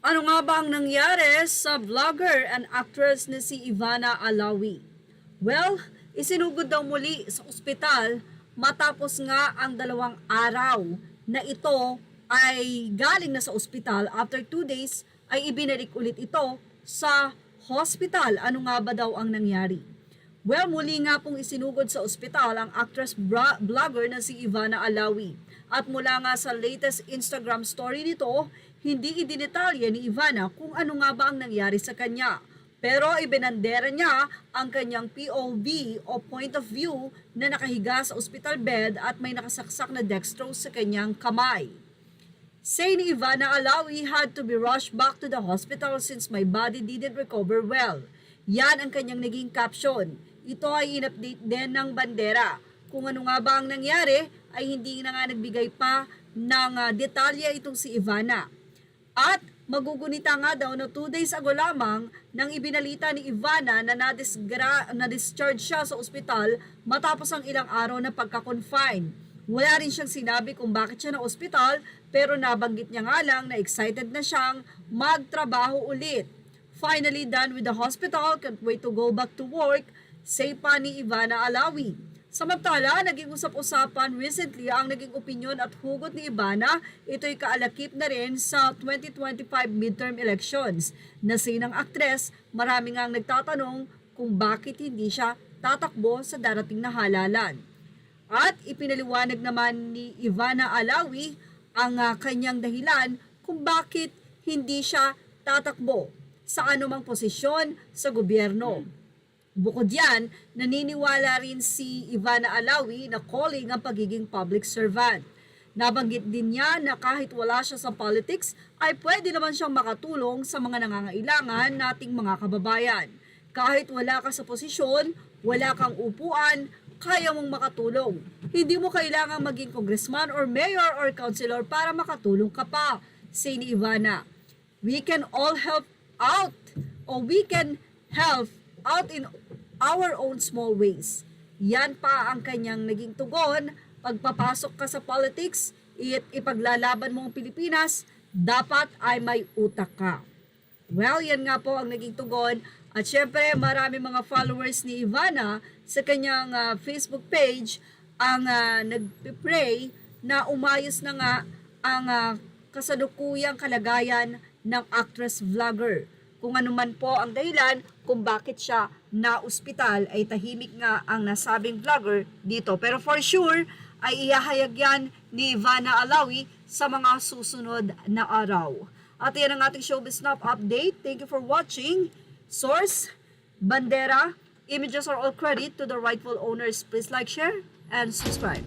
Ano nga ba ang nangyari sa vlogger and actress na si Ivana Alawi? Well, isinugod daw muli sa ospital matapos nga ang 2 araw na ito ay galing na sa ospital. After 2 days ay ibinalik ulit ito sa hospital. Ano nga ba daw ang nangyari? Well, muli nga pong isinugod sa ospital ang actress vlogger na si Ivana Alawi. At mula nga sa latest Instagram story nito, hindi idinetalye ni Ivana kung ano nga ba ang nangyari sa kanya. Pero ibinandera niya ang kanyang POV o point of view na nakahiga sa hospital bed at may nakasaksak na dextrose sa kanyang kamay. Say ni Ivana Alawi had to be rushed back to the hospital since my body didn't recover well. Yan ang kanyang naging caption. Ito ay in-update din ng bandera. Kung ano nga ba ang nangyari ay hindi na nga nagbigay pa ng detalye itong si Ivana. At magugunita nga daw na 2 days ago lamang nang ibinalita ni Ivana na na-discharge siya sa ospital matapos ang ilang araw na pagka-confine. Wala rin siyang sinabi kung bakit siya na ospital pero nabanggit niya nga lang na excited na siyang magtrabaho ulit. Finally done with the hospital, can't wait to go back to work, say pa ni Ivana Alawi. Samantala, naging usap-usapan recently ang naging opinyon at hugot ni Ivana. Ito'y kaalakip na rin sa 2025 midterm elections. Na sinang aktres, marami ngang nagtatanong kung bakit hindi siya tatakbo sa darating na halalan. At ipinaliwanag naman ni Ivana Alawi ang kanyang dahilan kung bakit hindi siya tatakbo sa anumang posisyon sa gobyerno. Bukod yan, naniniwala rin si Ivana Alawi na calling ang pagiging public servant. Nabanggit din niya na kahit wala siya sa politics, ay pwede naman siyang makatulong sa mga nangangailangan nating mga kababayan. Kahit wala ka sa posisyon, wala kang upuan, kaya mong makatulong. Hindi mo kailangang maging congressman or mayor or councilor para makatulong ka pa, say ni Ivana. We can all help out or we can help out in our own small ways. Yan pa ang kanyang naging tugon. Pagpapasok ka sa politics, ipaglalaban mo ang Pilipinas, dapat ay may utak ka. Well, yan nga po ang naging tugon. At syempre, marami mga followers ni Ivana sa kanyang Facebook page ang nagpipray na umayos na nga ang kasalukuyang kalagayan ng actress vlogger. Kung ano man po ang dahilan kung bakit siya na-ospital ay tahimik nga ang nasabing vlogger dito. Pero for sure ay ihahayag yan ni Ivana Alawi sa mga susunod na araw. At yan ang ating Showbiz Snap update. Thank you for watching. Source, Bandera, images are all credit to the rightful owners. Please like, share, and subscribe.